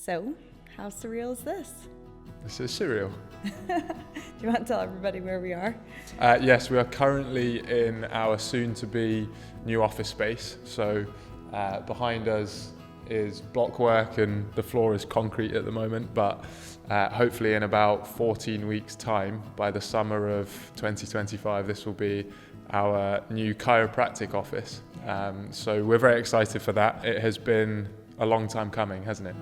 So, how surreal is this? This is surreal. Do you want to tell everybody where we are? Yes, we are currently in our soon-to-be new office space. So behind us is block work and the floor is concrete at the moment, but hopefully in about 14 weeks' time, by the summer of 2025, this will be our new chiropractic office. So we're very excited for that. It has been a long time coming, hasn't it?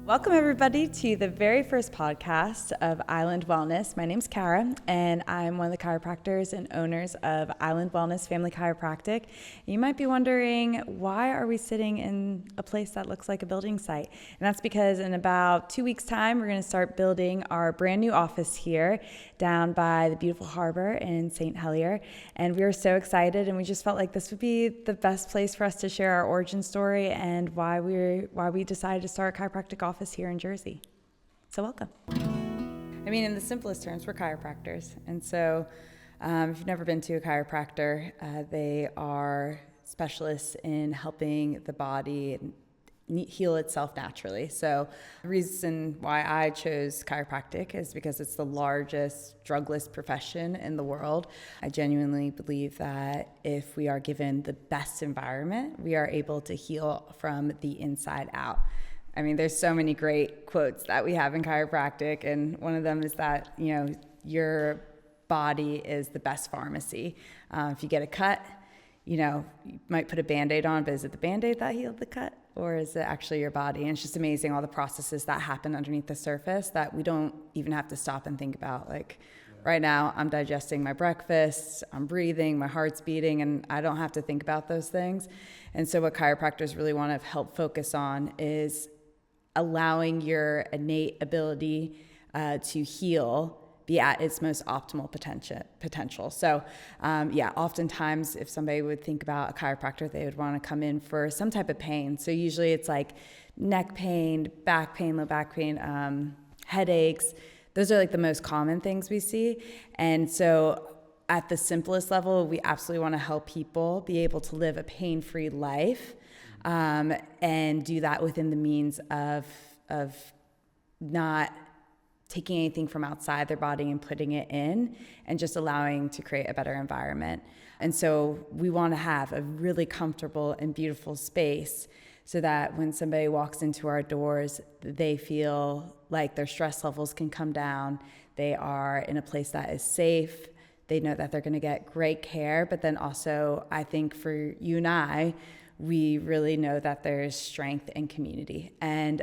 Welcome everybody to the very first podcast of Island Wellness. My name's Cara and I'm one of the chiropractors and owners of Island Wellness Family Chiropractic. You might be wondering, why are we sitting in a place that looks like a building site? And that's because in about 2 weeks' time, we're going to start building our brand new office here down by the beautiful harbor in St. Helier. And we are so excited, and we just felt like this would be the best place for us to share our origin story and why we decided to start a chiropractic office here in Jersey. So welcome. I mean, in the simplest terms, we're chiropractors. And so if you've never been to a chiropractor, they are specialists in helping the body heal itself naturally. So the reason why I chose chiropractic is because it's the largest drugless profession in the world. I genuinely believe that if we are given the best environment, we are able to heal from the inside out. I mean, there's so many great quotes that we have in chiropractic, and one of them is that, your body is the best pharmacy. If you get a cut, you might put a Band-Aid on, but is it the Band-Aid that healed the cut, or is it actually your body? And it's just amazing all the processes that happen underneath the surface that we don't even have to stop and think about. Right now, I'm digesting my breakfast, I'm breathing, my heart's beating, and I don't have to think about those things. And so what chiropractors really want to help focus on is allowing your innate ability to heal be at its most optimal potential. So oftentimes if somebody would think about a chiropractor, they would want to come in for some type of pain. So usually it's like neck pain, low back pain, headaches. Those are like the most common things we see. And so at the simplest level, we absolutely want to help people be able to live a pain-free life, and do that within the means of not taking anything from outside their body and putting it in, and just allowing to create a better environment. And so we want to have a really comfortable and beautiful space so that when somebody walks into our doors, they feel like their stress levels can come down. They are in a place that is safe. They know that they're going to get great care. But then also, I think for you and I, we really know that there's strength in community. And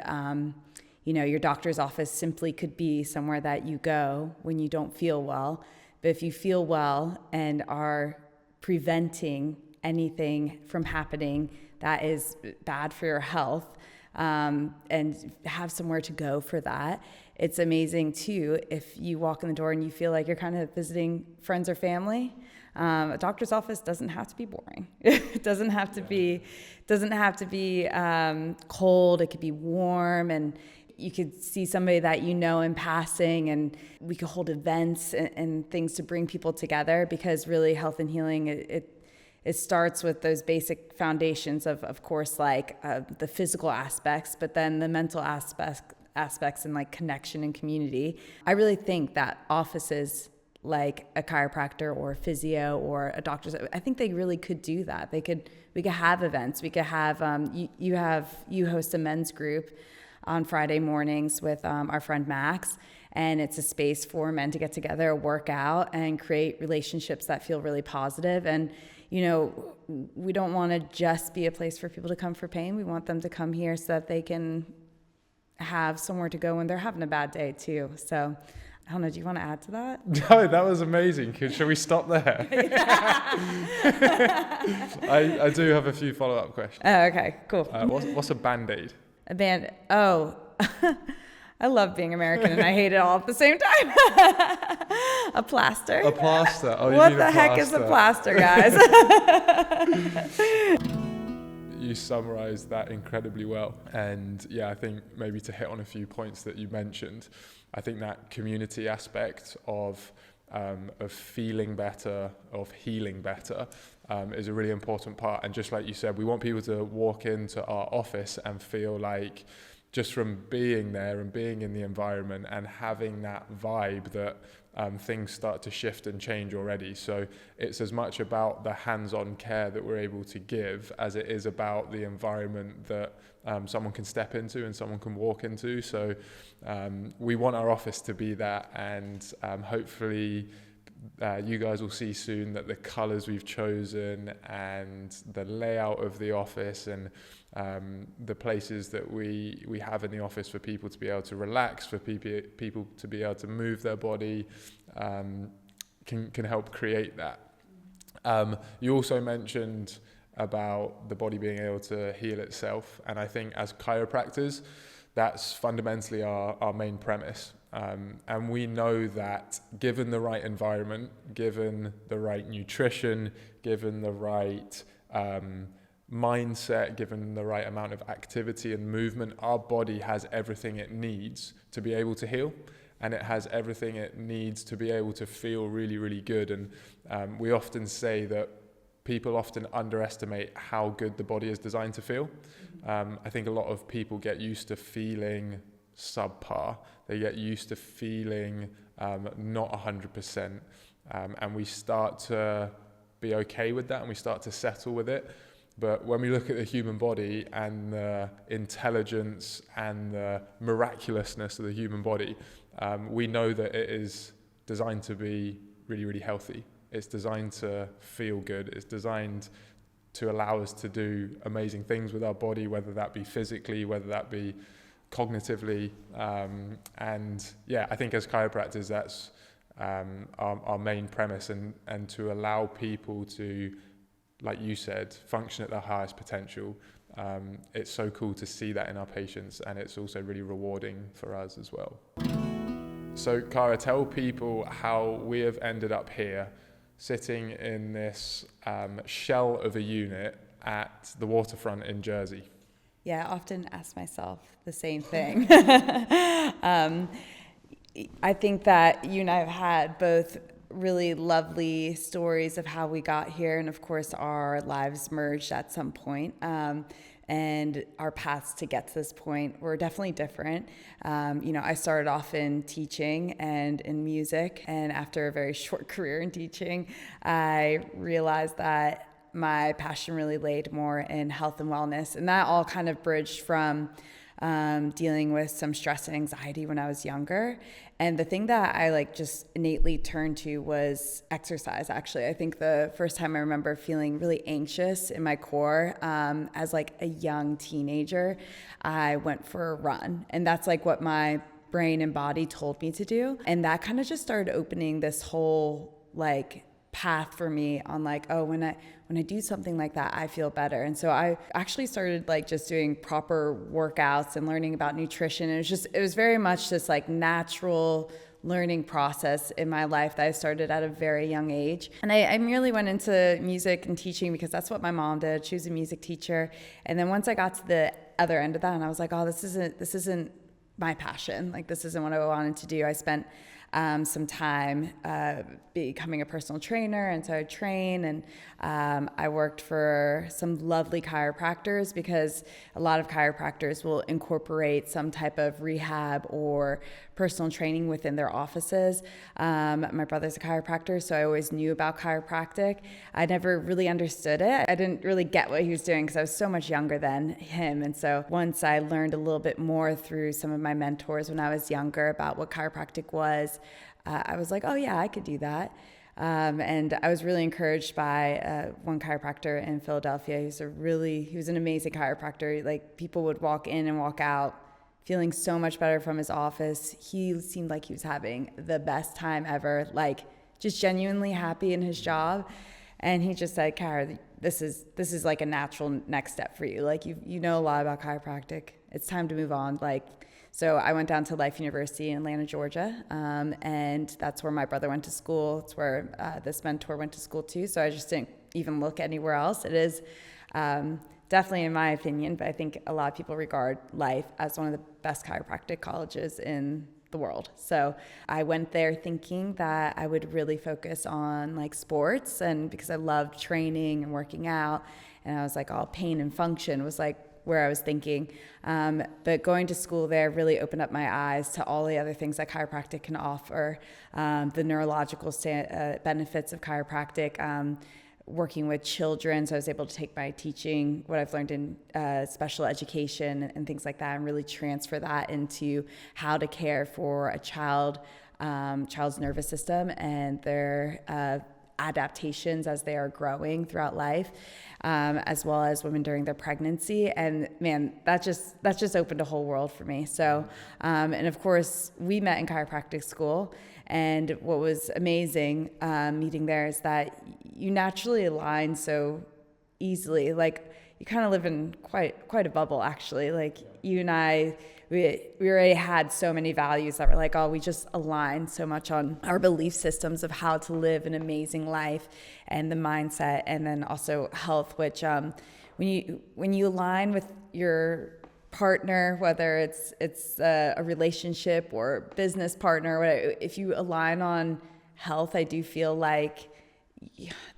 your doctor's office simply could be somewhere that you go when you don't feel well. But if you feel well and are preventing anything from happening that is bad for your health, and have somewhere to go for that, it's amazing too if you walk in the door and you feel like you're kind of visiting friends or family. A doctor's office doesn't have to be boring. It doesn't have to be cold. It could be warm, and you could see somebody that you know in passing, and we could hold events and things to bring people together, because really health and healing, it starts with those basic foundations of course, like the physical aspects, but then the mental aspects and like connection and community. I really think that offices like a chiropractor or a physio or a doctor's, I think they really could do that. We could have events. We could have, you host a men's group on Friday mornings with our friend Max, and it's a space for men to get together, work out, and create relationships that feel really positive. And we don't want to just be a place for people to come for pain. We want them to come here so that they can have somewhere to go when they're having a bad day too. So I don't know, do you want to add to that? No, that was amazing. Shall we stop there? I do have a few follow-up questions. Oh, okay, cool. What's a Band-Aid? A band, I love being American and I hate it all at the same time. A plaster. A plaster. Oh, what the heck is a plaster, guys? You summarized that incredibly well. And I think maybe to hit on a few points that you mentioned, I think that community aspect of feeling better, of healing better, is a really important part. And just like you said, we want people to walk into our office and feel like, just from being there and being in the environment and having that vibe, that things start to shift and change already. So it's as much about the hands-on care that we're able to give as it is about the environment that someone can step into and someone can walk into. So we want our office to be that, and hopefully you guys will see soon that the colours we've chosen and the layout of the office and the places that we have in the office for people to be able to relax, for people to be able to move their body, can help create that. You also mentioned about the body being able to heal itself, and I think as chiropractors, that's fundamentally our main premise. And we know that given the right environment, given the right nutrition, given the right mindset, given the right amount of activity and movement, our body has everything it needs to be able to heal, and it has everything it needs to be able to feel really, really good. And we often say that people often underestimate how good the body is designed to feel. I think a lot of people get used to feeling subpar. They get used to feeling not 100%, and we start to be okay with that, and we start to settle with it. But when we look at the human body and the intelligence and the miraculousness of the human body, we know that it is designed to be really, really healthy. It's designed to feel good. It's designed to allow us to do amazing things with our body, whether that be physically, whether that be cognitively. And yeah, I think as chiropractors, that's our main premise, and to allow people to, like you said, function at their highest potential. It's so cool to see that in our patients, and it's also really rewarding for us as well. So Cara, tell people how we have ended up here, sitting in this shell of a unit at the waterfront in Jersey. Yeah, I often ask myself the same thing. I think that you and I have had both really lovely stories of how we got here, and of course our lives merged at some point. And our paths to get to this point were definitely different. I started off in teaching and in music, and after a very short career in teaching, I realized that my passion really laid more in health and wellness, and that all kind of bridged from dealing with some stress and anxiety when I was younger. And the thing that I just innately turned to was exercise, actually. I think the first time I remember feeling really anxious in my core as a young teenager, I went for a run. And that's what my brain and body told me to do. And that kind of just started opening this whole path for me on when I do something like that, I feel better. And so I actually started just doing proper workouts and learning about nutrition. And it was very much this natural learning process in my life that I started at a very young age. And I merely went into music and teaching because that's what my mom did. She was a music teacher. And then once I got to the other end of that, and I was like, oh, this isn't my passion. This isn't what I wanted to do. I spent some time becoming a personal trainer, and so I train, and I worked for some lovely chiropractors, because a lot of chiropractors will incorporate some type of rehab or personal training within their offices. My brother's a chiropractor, so I always knew about chiropractic. I never really understood it. I didn't really get what he was doing because I was so much younger than him. And so once I learned a little bit more through some of my mentors when I was younger about what chiropractic was, I was like, oh yeah, I could do that. And I was really encouraged by one chiropractor in Philadelphia. He was an amazing chiropractor. People would walk in and walk out feeling so much better from his office. He seemed like he was having the best time ever, just genuinely happy in his job. And he just said, Cara, this is a natural next step for you. You know a lot about chiropractic. It's time to move on. So I went down to Life University in Atlanta, Georgia, and that's where my brother went to school. It's where this mentor went to school too. So I just didn't even look anywhere else. It is definitely, in my opinion, but I think a lot of people regard Life as one of the best chiropractic colleges in the the world. So I went there thinking that I would really focus on like sports, and because I loved training and working out, and I was like, all pain and function was like where I was thinking. But going to school there really opened up my eyes to all the other things that chiropractic can offer, the neurological benefits of chiropractic, working with children. So I was able to take my teaching, what I've learned in special education and things like that, and really transfer that into how to care for a child's nervous system and their adaptations as they are growing throughout life, as well as women during their pregnancy. And man, that just opened a whole world for me. So, and of course we met in chiropractic school, and what was amazing meeting there is that you naturally align so easily. Like you kind of live in quite a bubble, actually. Like you and I, we already had so many values that were like, oh, we just align so much on our belief systems of how to live an amazing life, and the mindset, and then also health, which when you align with your partner, whether it's a relationship or business partner, whatever, if you align on health, I do feel like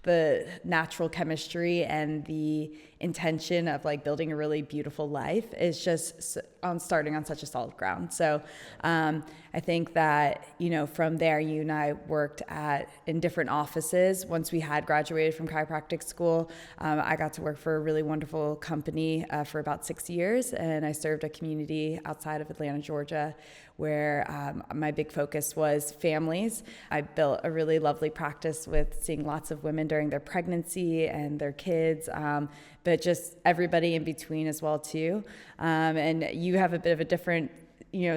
the natural chemistry and the intention of like building a really beautiful life is just starting on such a solid ground. So I think that, from there, you and I worked in different offices. Once we had graduated from chiropractic school, I got to work for a really wonderful company for about 6 years, and I served a community outside of Atlanta, Georgia, where my big focus was families. I built a really lovely practice with seeing lots of women during their pregnancy and their kids, but just everybody in between as well too. And you have a bit of a different,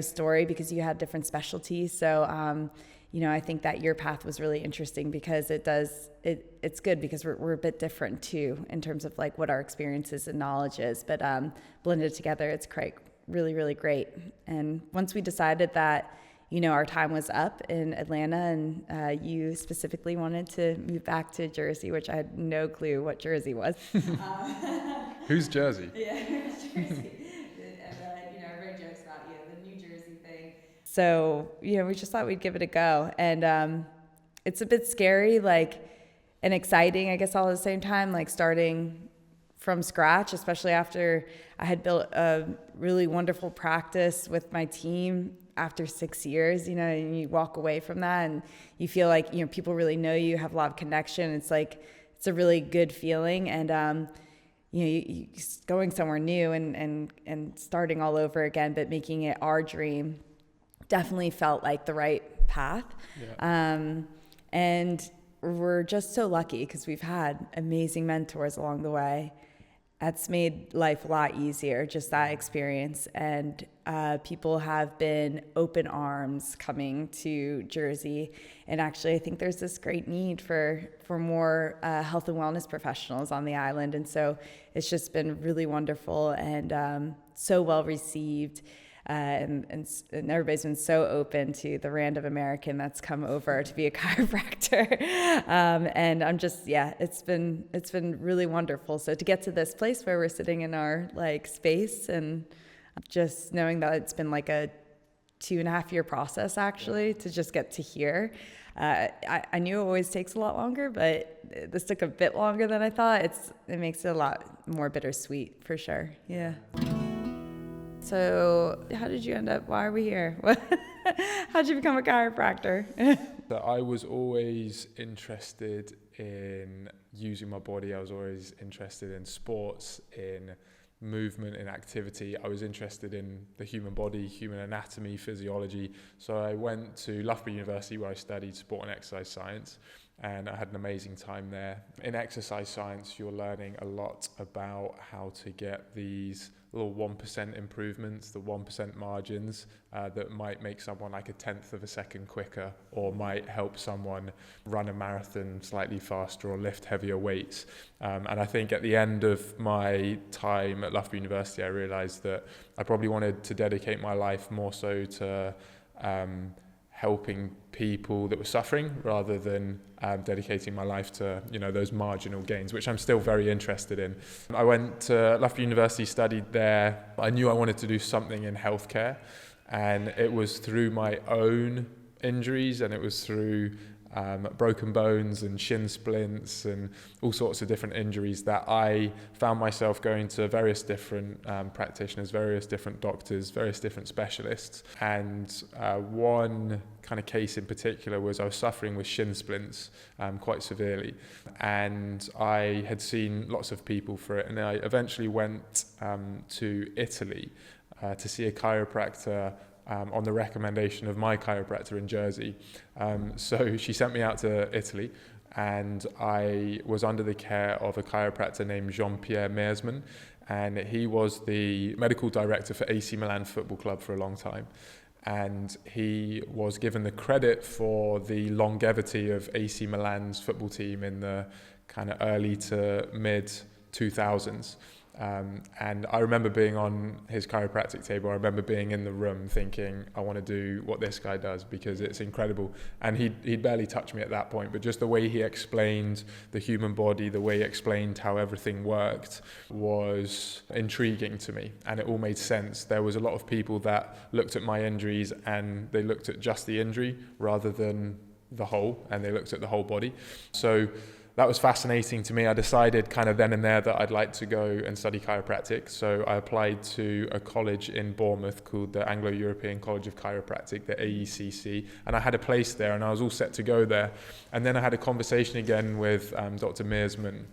story because you had different specialties. So, I think that your path was really interesting because it's good because we're a bit different too in terms of like what our experiences and knowledge is, but blended together, it's really, really great. And once we decided that, our time was up in Atlanta, and you specifically wanted to move back to Jersey, which I had no clue what Jersey was. Who's Jersey? Yeah, who's Jersey? And, everybody jokes about, the New Jersey thing. So, we just thought we'd give it a go. And it's a bit scary, and exciting, I guess, all at the same time, starting from scratch, especially after I had built a really wonderful practice with my team after 6 years, and you walk away from that and you feel like, people really know you, have a lot of connection. It's a really good feeling. And, you going somewhere new and starting all over again, but making it our dream definitely felt like the right path. Yeah. And we're just so lucky because we've had amazing mentors along the way. That's made life a lot easier, just that experience. And people have been open arms coming to Jersey. And actually, I think there's this great need for more health and wellness professionals on the island. And so it's just been really wonderful and so well received. And everybody's been so open to the random American that's come over to be a chiropractor. And I'm just, it's been really wonderful. So to get to this place where we're sitting in our space, and just knowing that it's been like a 2.5 year process actually to just get to here. I knew it always takes a lot longer, but this took a bit longer than I thought. It makes it a lot more bittersweet for sure. Yeah. So how did you end up? Why are we here? How'd you become a chiropractor? So I was always interested in using my body. I was always interested in sports, in movement, in activity. I was interested in the human body, human anatomy, physiology. So I went to Loughborough University where I studied sport and exercise science, and I had an amazing time there. In exercise science, you're learning a lot about how to get these little 1% improvements, the 1% margins that might make someone like 1/10 of a second quicker, or might help someone run a marathon slightly faster or lift heavier weights. And I think at the end of my time at Loughborough University, I realized that I probably wanted to dedicate my life more so to helping people that were suffering rather than dedicating my life to those marginal gains, which I'm still very interested in. I went to Loughborough University, studied there. I knew I wanted to do something in healthcare, And it was through my own injuries, and it was through broken bones and shin splints and all sorts of different injuries that I found myself going to various different practitioners, various different doctors, various different specialists. And one kind of case in particular was I was suffering with shin splints quite severely, and I had seen lots of people for it, and I eventually went to Italy to see a chiropractor on the recommendation of my chiropractor in Jersey. So she sent me out to Italy, and I was under the care of a chiropractor named Jean-Pierre Meersman, and he was the medical director for AC Milan Football Club for a long time. And he was given the credit for the longevity of AC Milan's football team in the kind of early to mid 2000s. And I remember being on his chiropractic table. I remember being in the room thinking, I want to do what this guy does because it's incredible. And he'd barely touched me at that point, but just the way he explained the human body, the way he explained how everything worked was intriguing to me, and it all made sense. There was a lot of people that looked at my injuries and they looked at just the injury rather than the whole, and they looked at the whole body. So that was fascinating to me. I decided kind of then and there that I'd like to go and study chiropractic. So I applied to a college in Bournemouth called the Anglo-European College of Chiropractic, the AECC, and I had a place there and I was all set to go there. And then I had a conversation again with Dr. Meersman,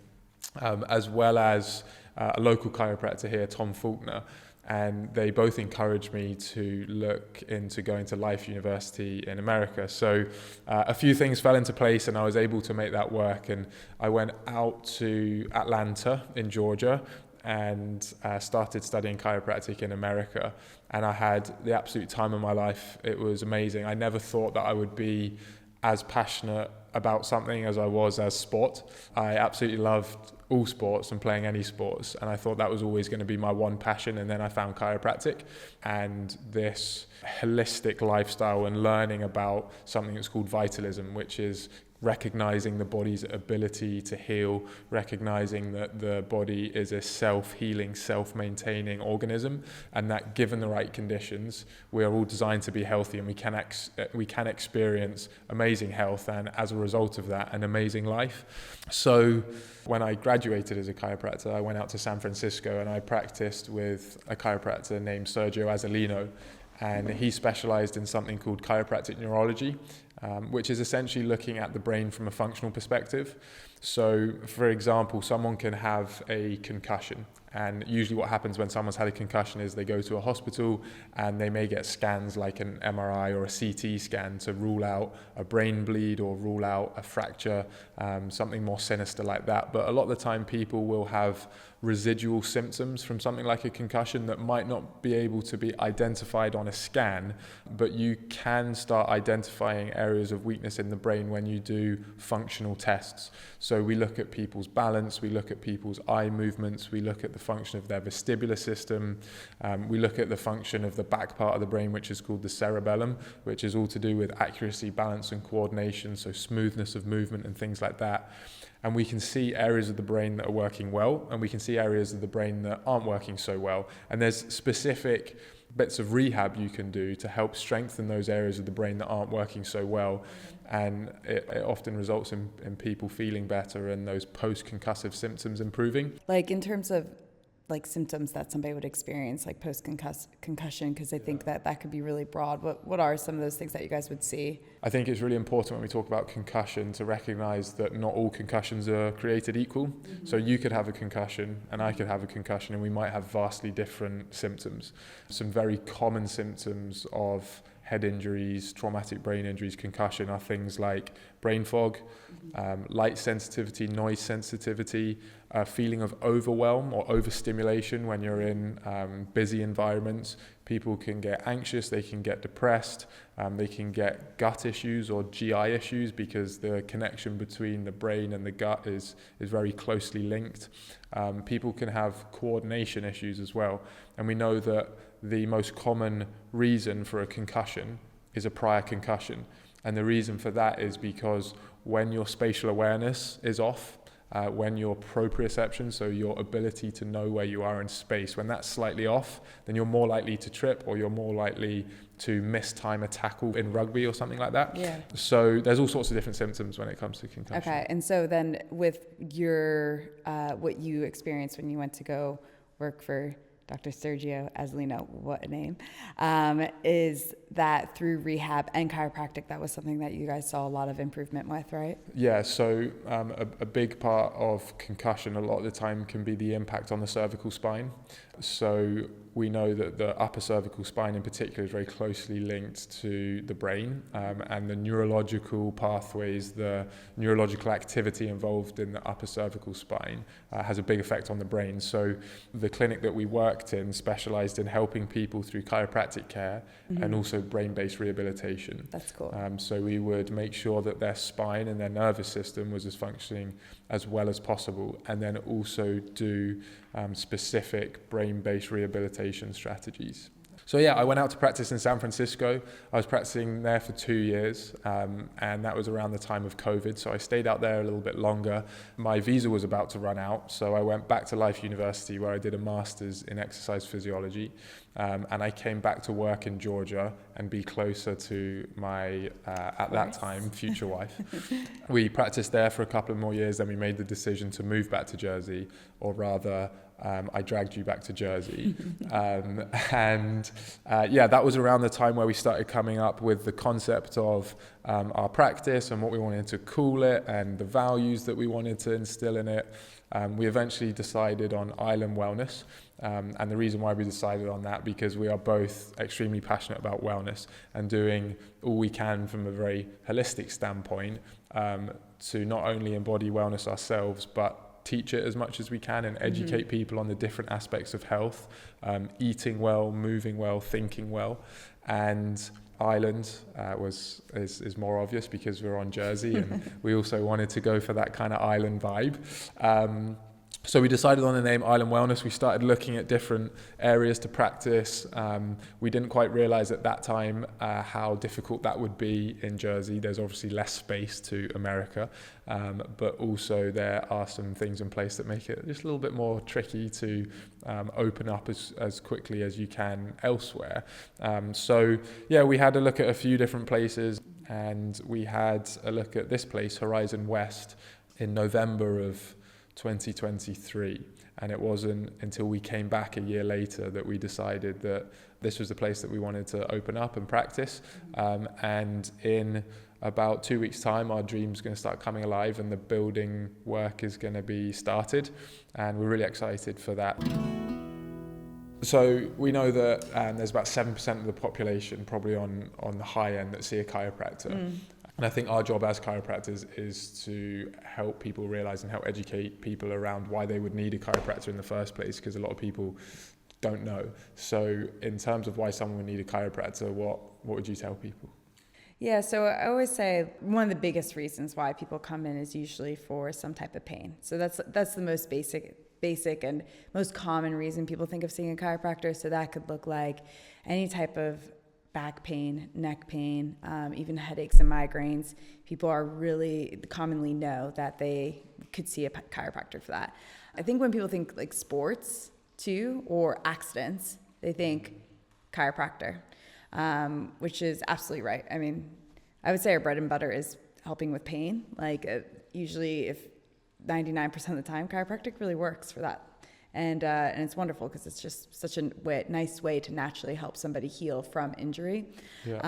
as well as a local chiropractor here, Tom Faulkner. And they both encouraged me to look into going to Life University in America. So a few things fell into place and I was able to make that work. And I went out to Atlanta in Georgia and started studying chiropractic in America. And I had the absolute time of my life. It was amazing. I never thought that I would be as passionate about something as I was as sport. I absolutely loved all sports and playing any sports, and I thought that was always going to be my one passion. And then I found chiropractic and this holistic lifestyle and learning about something that's called vitalism, which is recognizing the body's ability to heal, recognizing that the body is a self-healing, self-maintaining organism, and that given the right conditions, we are all designed to be healthy, and we can experience amazing health, and as a result of that, an amazing life. So when I graduated as a chiropractor, I went out to San Francisco and I practiced with a chiropractor named Sergio Azzolino, and he specialized in something called chiropractic neurology, which is essentially looking at the brain from a functional perspective. So, for example, someone can have a concussion, and usually what happens when someone's had a concussion is they go to a hospital and they may get scans like an MRI or a CT scan to rule out a brain bleed or rule out a fracture, something more sinister like that. But a lot of the time people will have residual symptoms from something like a concussion that might not be able to be identified on a scan, but you can start identifying areas of weakness in the brain when you do functional tests. So we look at people's balance, we look at people's eye movements, we look at the function of their vestibular system, we look at the function of the back part of the brain, which is called the cerebellum, which is all to do with accuracy, balance and coordination, so smoothness of movement and things like that. And we can see areas of the brain that are working well, and we can see areas of the brain that aren't working so well. And there's specific bits of rehab you can do to help strengthen those areas of the brain that aren't working so well. And it often results in people feeling better and those post-concussive symptoms improving. Like in terms of like symptoms that somebody would experience, like post-concussion, because I think that could be really broad. What are some of those things that you guys would see? I think it's really important when we talk about concussion to recognize that not all concussions are created equal. Mm-hmm. So you could have a concussion and I could have a concussion and we might have vastly different symptoms. Some very common symptoms of head injuries, traumatic brain injuries, concussion are things like brain fog, light sensitivity, noise sensitivity, a feeling of overwhelm or overstimulation when you're in busy environments. People can get anxious, they can get depressed, they can get gut issues or GI issues because the connection between the brain and the gut is very closely linked. People can have coordination issues as well. And we know that the most common reason for a concussion is a prior concussion. And the reason for that is because when your spatial awareness is off, when your proprioception, so your ability to know where you are in space, when that's slightly off, then you're more likely to trip, or you're more likely to mistime a tackle in rugby or something like that. Yeah. So there's all sorts of different symptoms when it comes to concussion. Okay, and so then with your what you experienced when you went to go work for Dr. Sergio Azzolino, what a name, is that through rehab and chiropractic, that was something that you guys saw a lot of improvement with, right? Yeah, so a big part of concussion a lot of the time can be the impact on the cervical spine. So we know that the upper cervical spine in particular is very closely linked to the brain, and the neurological pathways, the neurological activity involved in the upper cervical spine has a big effect on the brain. So the clinic that we worked in specialized in helping people through chiropractic care and also brain-based rehabilitation. That's cool. So we would make sure that their spine and their nervous system was as functioning as well as possible, and then also do specific brain-based rehabilitation strategies. So yeah, I went out to practice in San Francisco. I was practicing there for 2 years, and that was around the time of COVID. So I stayed out there a little bit longer. My visa was about to run out, so I went back to Life University, where I did a master's in exercise physiology. And I came back to work in Georgia and be closer to my, at that time, future wife. We practiced there for a couple of more years, then we made the decision to move back to Jersey, or rather, I dragged you back to Jersey. Yeah, that was around the time where we started coming up with the concept of our practice and what we wanted to call it and the values that we wanted to instill in it. We eventually decided on Island Wellness. And the reason why we decided on that, because we are both extremely passionate about wellness and doing all we can from a very holistic standpoint to not only embody wellness ourselves, but teach it as much as we can and educate people on the different aspects of health, eating well, moving well, thinking well. And Island is more obvious because we're on Jersey and we also wanted to go for that kind of island vibe. So we decided on the name Island Wellness. We started looking at different areas to practice. We didn't quite realize at that time how difficult that would be in Jersey. There's obviously less space to America, but also there are some things in place that make it just a little bit more tricky to open up as quickly as you can elsewhere. So yeah, we had a look at a few different places, and we had a look at this place, Horizon West, in November of 2023, and it wasn't until we came back a year later that we decided that this was the place that we wanted to open up and practice. And in about 2 weeks' time, our dream's going to start coming alive and the building work is going to be started, and we're really excited for that. So we know that there's about 7% of the population, probably on the high end, that see a chiropractor. And I think our job as chiropractors is to help people realize and help educate people around why they would need a chiropractor in the first place, because a lot of people don't know. So in terms of why someone would need a chiropractor, what would you tell people? Yeah, so I always say one of the biggest reasons why people come in is usually for some type of pain. So that's the most basic and most common reason people think of seeing a chiropractor. So that could look like any type of back pain, neck pain, even headaches and migraines. People are really commonly know that they could see a chiropractor for that. I think when people think like sports too, or accidents, they think chiropractor, which is absolutely right. I mean, I would say our bread and butter is helping with pain. Like usually if 99% of the time, chiropractic really works for that. And it's wonderful because it's just such a nice way to naturally help somebody heal from injury. Yeah.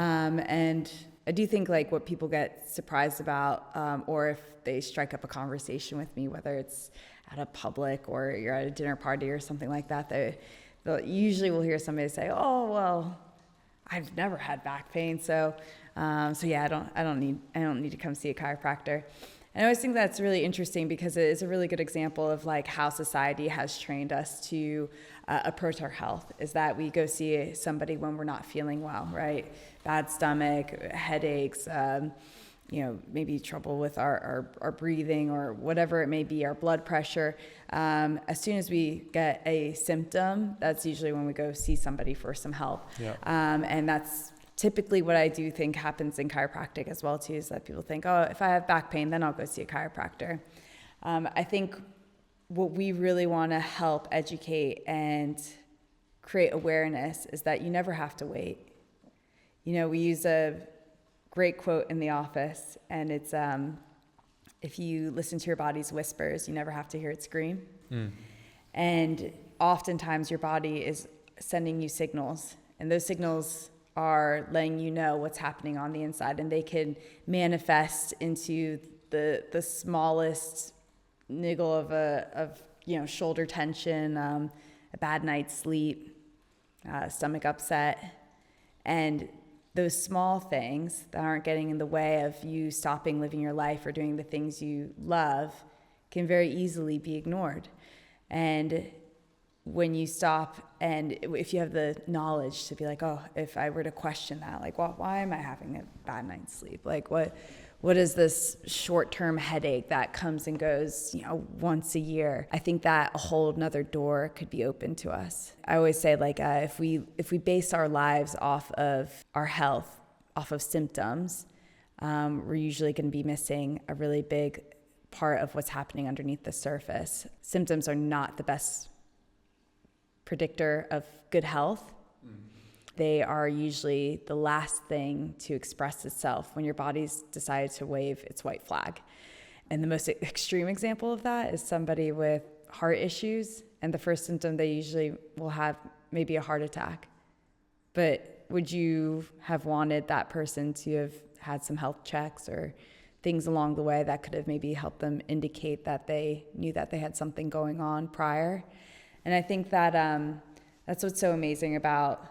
And I do think like what people get surprised about, or if they strike up a conversation with me, whether it's at a public or you're at a dinner party or something like that, they'll usually will hear somebody say, "Oh, well, I've never had back pain, so yeah, I don't need to come see a chiropractor." And I always think that's really interesting because it is a really good example of like how society has trained us to approach our health, is that we go see somebody when we're not feeling well, right? Bad stomach, headaches, maybe trouble with our breathing or whatever it may be, our blood pressure. As soon as we get a symptom, that's usually when we go see somebody for some help. Yeah. And that's typically what I do think happens in chiropractic as well too, is that people think, oh, if I have back pain, then I'll go see a chiropractor. I think what we really want to help educate and create awareness is that you never have to wait. We use a great quote in the office, and it's, if you listen to your body's whispers, you never have to hear it scream. And oftentimes your body is sending you signals, and those signals are letting you know what's happening on the inside, and they can manifest into the smallest niggle of shoulder tension, a bad night's sleep, stomach upset. And those small things that aren't getting in the way of you stopping living your life or doing the things you love can very easily be ignored. And when you stop, and if you have the knowledge to be like, oh, if I were to question that, like, why am I having a bad night's sleep? Like, what is this short-term headache that comes and goes, once a year? I think that a whole nother door could be open to us. I always say, like, if we base our lives off of our health, off of symptoms, we're usually going to be missing a really big part of what's happening underneath the surface. Symptoms are not the best predictor of good health. They are usually the last thing to express itself when your body's decided to wave its white flag. And the most extreme example of that is somebody with heart issues, and the first symptom they usually will have maybe a heart attack. But would you have wanted that person to have had some health checks or things along the way that could have maybe helped them indicate that they knew that they had something going on prior? And I think that that's what's so amazing about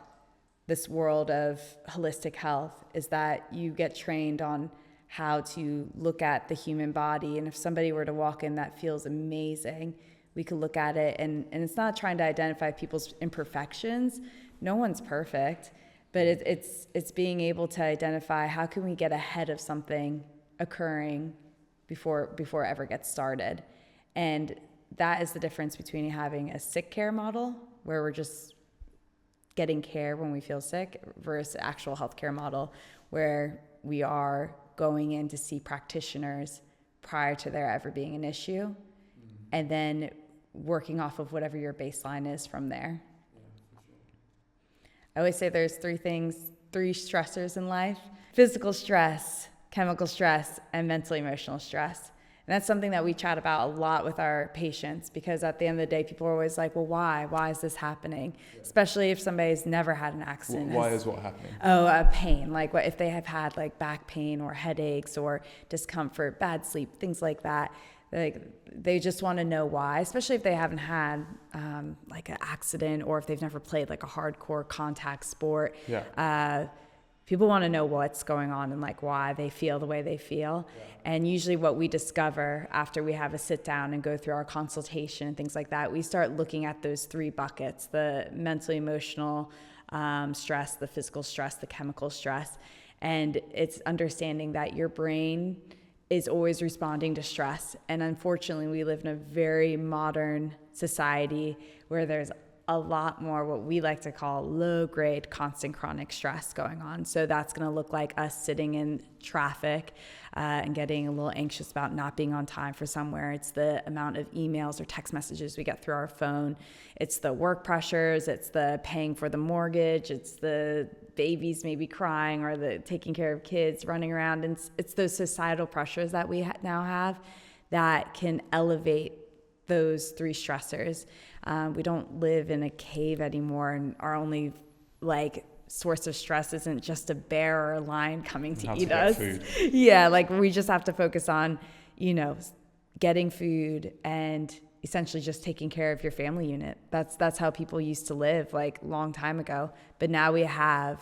this world of holistic health, is that you get trained on how to look at the human body. And if somebody were to walk in that feels amazing, we could look at it, and it's not trying to identify people's imperfections. No one's perfect, but it's being able to identify how can we get ahead of something occurring before it ever gets started. And that is the difference between having a sick care model, where we're just getting care when we feel sick, versus actual healthcare model, where we are going in to see practitioners prior to there ever being an issue, and then working off of whatever your baseline is from there. I always say there's three stressors in life: physical stress, chemical stress, and mental emotional stress. And that's something that we chat about a lot with our patients, because at the end of the day, people are always like, well, why? Why is this happening? Yeah. Especially if somebody's never had an accident. Why is what happening? Pain. Like what if they have had like back pain or headaches or discomfort, bad sleep, things like that. Like they just want to know why, especially if they haven't had like an accident, or if they've never played like a hardcore contact sport. Yeah. People want to know what's going on and like why they feel the way they feel. Yeah. And usually what we discover after we have a sit down and go through our consultation and things like that, we start looking at those three buckets: the mental, emotional stress, the physical stress, the chemical stress. And it's understanding that your brain is always responding to stress. And unfortunately, we live in a very modern society where there's a lot more what we like to call low-grade constant chronic stress going on. So that's going to look like us sitting in traffic and getting a little anxious about not being on time for somewhere. It's the amount of emails or text messages we get through our phone. It's the work pressures. It's the paying for the mortgage. It's the babies maybe crying, or the taking care of kids, running around. And it's those societal pressures that we now have that can elevate those three stressors. We don't live in a cave anymore, and our only source of stress isn't just a bear or a lion coming to eat us. Food. Yeah, we just have to focus on, getting food and essentially just taking care of your family unit. That's how people used to live long time ago. But now we have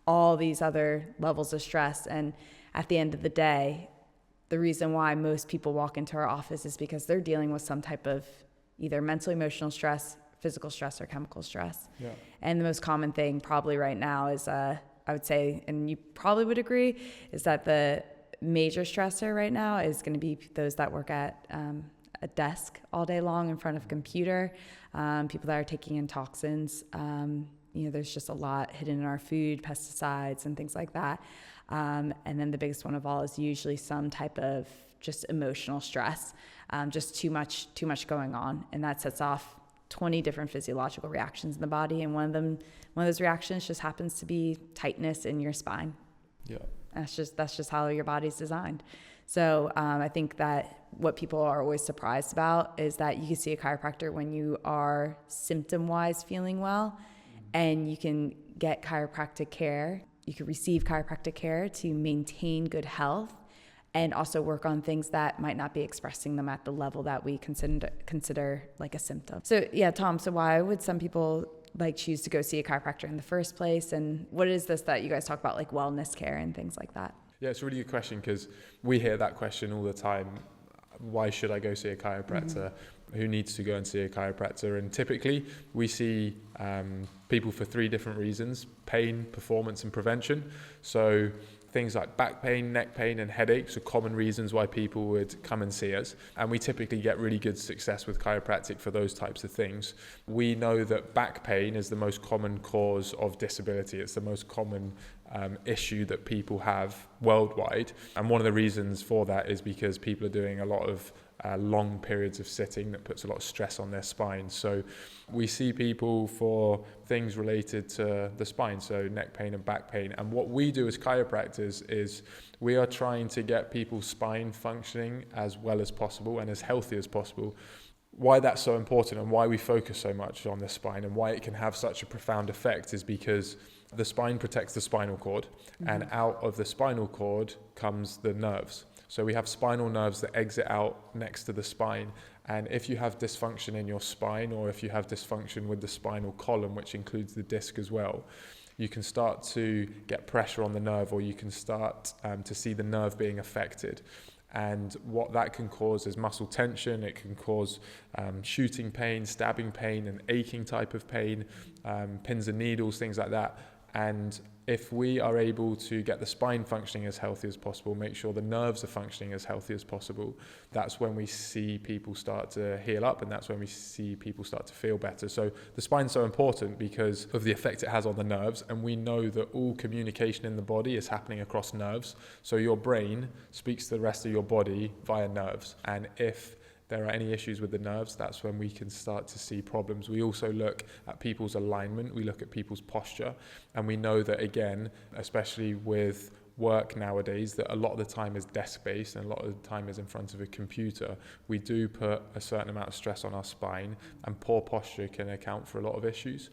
all these other levels of stress, and at the end of the day, the reason why most people walk into our office is because they're dealing with some type of either mental, emotional stress, physical stress, or chemical stress. Yeah. And the most common thing probably right now is, I would say, and you probably would agree, is that the major stressor right now is going to be those that work at a desk all day long in front of a computer, people that are taking in toxins. There's just a lot hidden in our food, pesticides and things like that. And then the biggest one of all is usually some type of just emotional stress, just too much going on. And that sets off 20 different physiological reactions in the body. And one of those reactions just happens to be tightness in your spine. Yeah. That's just how your body's designed. So I think that what people are always surprised about is that you can see a chiropractor when you are symptom-wise feeling well, and you can get chiropractic care. You can receive chiropractic care to maintain good health and also work on things that might not be expressing them at the level that we consider like a symptom. So yeah, Tom, so why would some people like choose to go see a chiropractor in the first place? And what is this that you guys talk about, like wellness care and things like that? Yeah, it's a really good question, because we hear that question all the time. Why should I go see a chiropractor? Who needs to go and see a chiropractor? And typically we see people for 3 different reasons: pain, performance, and prevention. So things like back pain, neck pain, and headaches are common reasons why people would come and see us. And we typically get really good success with chiropractic for those types of things. We know that back pain is the most common cause of disability. It's the most common issue that people have worldwide. And one of the reasons for that is because people are doing a lot of long periods of sitting that puts a lot of stress on their spine. So we see people for things related to the spine, so neck pain and back pain. And what we do as chiropractors is we are trying to get people's spine functioning as well as possible and as healthy as possible. Why that's so important and why we focus so much on the spine and why it can have such a profound effect is because the spine protects the spinal cord, and out of the spinal cord comes the nerves. So we have spinal nerves that exit out next to the spine. And if you have dysfunction in your spine, or if you have dysfunction with the spinal column, which includes the disc as well, you can start to get pressure on the nerve, or you can start to see the nerve being affected. And what that can cause is muscle tension. It can cause shooting pain, stabbing pain, and aching type of pain, pins and needles, things like that. And if we are able to get the spine functioning as healthy as possible, make sure the nerves are functioning as healthy as possible, that's when we see people start to heal up, and that's when we see people start to feel better. So the spine's so important because of the effect it has on the nerves, and we know that all communication in the body is happening across nerves. So your brain speaks to the rest of your body via nerves, and if there are any issues with the nerves, that's when we can start to see problems. We also look at people's alignment, we look at people's posture, and we know that, again, especially with work nowadays, that a lot of the time is desk-based and a lot of the time is in front of a computer. We do put a certain amount of stress on our spine, and poor posture can account for a lot of issues.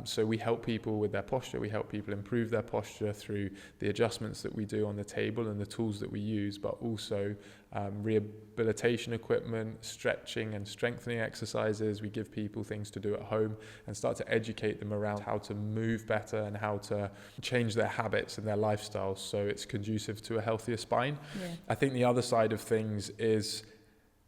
So we help people with their posture. We help people improve their posture through the adjustments that we do on the table and the tools that we use, but also rehabilitation equipment, stretching and strengthening exercises. We give people things to do at home and start to educate them around how to move better and how to change their habits and their lifestyles so it's conducive to a healthier spine. Yeah. I think the other side of things is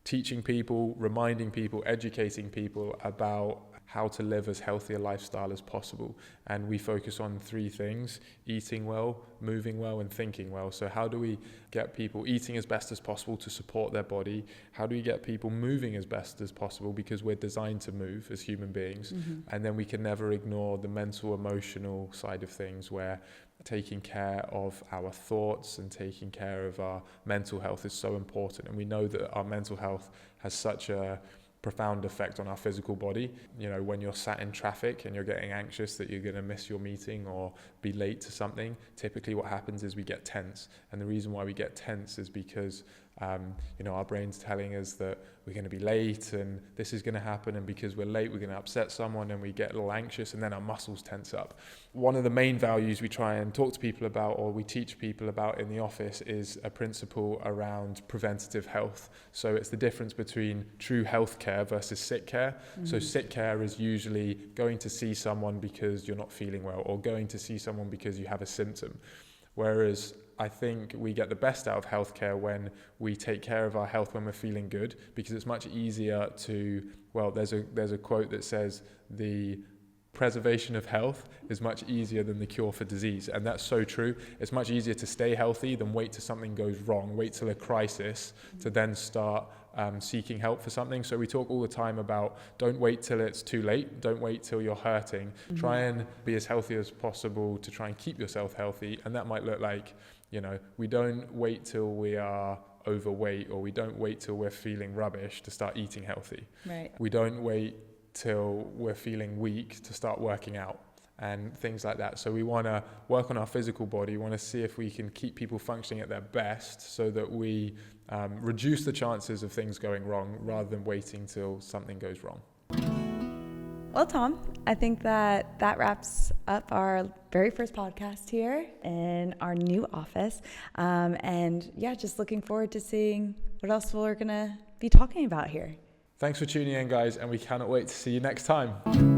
teaching people, reminding people, educating people about how to live as healthy a lifestyle as possible. And we focus on 3 things: eating well, moving well, and thinking well. So how do we get people eating as best as possible to support their body? How do we get people moving as best as possible, because we're designed to move as human beings? And then we can never ignore the mental, emotional side of things, where taking care of our thoughts and taking care of our mental health is so important. And we know that our mental health has such a profound effect on our physical body. You know, when you're sat in traffic and you're getting anxious that you're going to miss your meeting or be late to something, typically what happens is we get tense. And the reason why we get tense is because our brain's telling us that we're going to be late and this is going to happen, and because we're late we're going to upset someone, and we get a little anxious, and then our muscles tense up. One of the main values we try and talk to people about, or we teach people about in the office, is a principle around preventative health. So it's the difference between true health care versus sick care. So sick care is usually going to see someone because you're not feeling well, or going to see someone because you have a symptom. Whereas I think we get the best out of healthcare when we take care of our health when we're feeling good, because it's much easier to, there's a quote that says the preservation of health is much easier than the cure for disease. And that's so true. It's much easier to stay healthy than wait till something goes wrong, wait till a crisis to then start seeking help for something. So we talk all the time about don't wait till it's too late, don't wait till you're hurting. Try and be as healthy as possible to try and keep yourself healthy. And that might look like, we don't wait till we are overweight, or we don't wait till we're feeling rubbish to start eating healthy. Right. We don't wait till we're feeling weak to start working out and things like that. So we want to work on our physical body. We want to see if we can keep people functioning at their best so that we reduce the chances of things going wrong rather than waiting till something goes wrong. Well, Tom, I think that wraps up our very first podcast here in our new office. And yeah, just looking forward to seeing what else we're going to be talking about here. Thanks for tuning in, guys, and we cannot wait to see you next time.